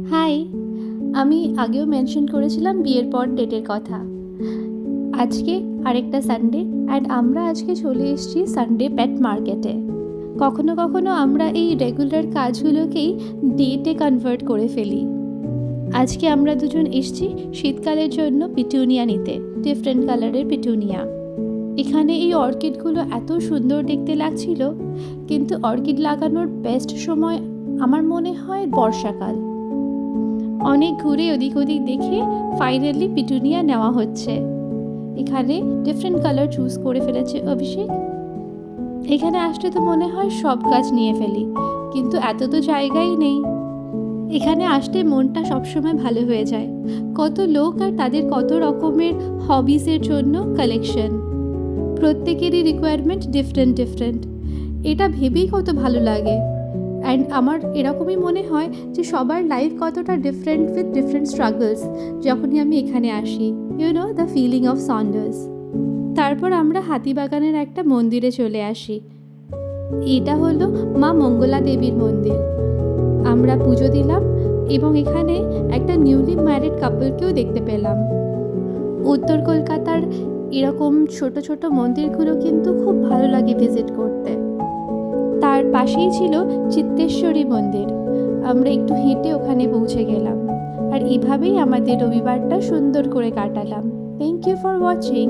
High, আমি আগেও mention করেছিলাম বিয়ের পর ডেটের কথা। আজকে আরেকটা সানডে অ্যান্ড আমরা আজকে চলে এসেছি সানডে পেট মার্কেটে। কখনো কখনো আমরা এই রেগুলার কাজগুলোকেই ডেটে কনভার্ট করে ফেলি। আজকে আমরা দুজন এসেছি শীতকালের জন্য পিটুনিয়া নিতে, ডিফারেন্ট কালারের পিটুনিয়া। এখানে এই অর্কিডগুলো এত সুন্দর দেখতে লাগছিল, কিন্তু অর্কিড লাগানোর বেস্ট সময় আমার মনে হয় বর্ষাকাল। অনেক ঘুরে ওদিক ওদিক দেখে ফাইনালি পিটুনিয়া নেওয়া হচ্ছে। এখানে ডিফারেন্ট কালার চুজ করে ফেলেছে অভিষেক। এখানে আসলে তো মনে হয় সব গাছ নিয়ে ফেলি, কিন্তু এত তো জায়গাই নেই। এখানে আসলে মনটা সবসময় ভালো হয়ে যায়। কত লোক আর তাদের কত রকমের হবিসের জন্য কালেকশন, প্রত্যেকেরই রিকোয়ারমেন্ট ডিফারেন্ট ডিফারেন্ট। এটা ভেবেই কত ভালো লাগে। অ্যান্ড আমার এরকমই মনে হয় যে সবার লাইফ কতটা ডিফারেন্ট উইথ ডিফারেন্ট স্ট্রাগলস যখনই আমি এখানে আসি। The feeling of Sanders. তারপর আমরা হাতিবাগানের একটা মন্দিরে চলে আসি। এটা হলো মা মঙ্গলা দেবীর মন্দির। আমরা পুজো দিলাম এবং এখানে একটা নিউলি ম্যারিড কাপলকেও দেখতে পেলাম। উত্তর কলকাতার এরকম ছোট ছোট মন্দিরগুলো কিন্তু খুব ভালো লাগে ভিজিট করতে। তার পাশেই ছিল চিত্তেশ্বরী মন্দির। আমরা একটু হেঁটে ওখানে পৌঁছে গেলাম, আর এভাবেই আমাদের রবিবারটা সুন্দর করে কাটালাম। Thank you for watching.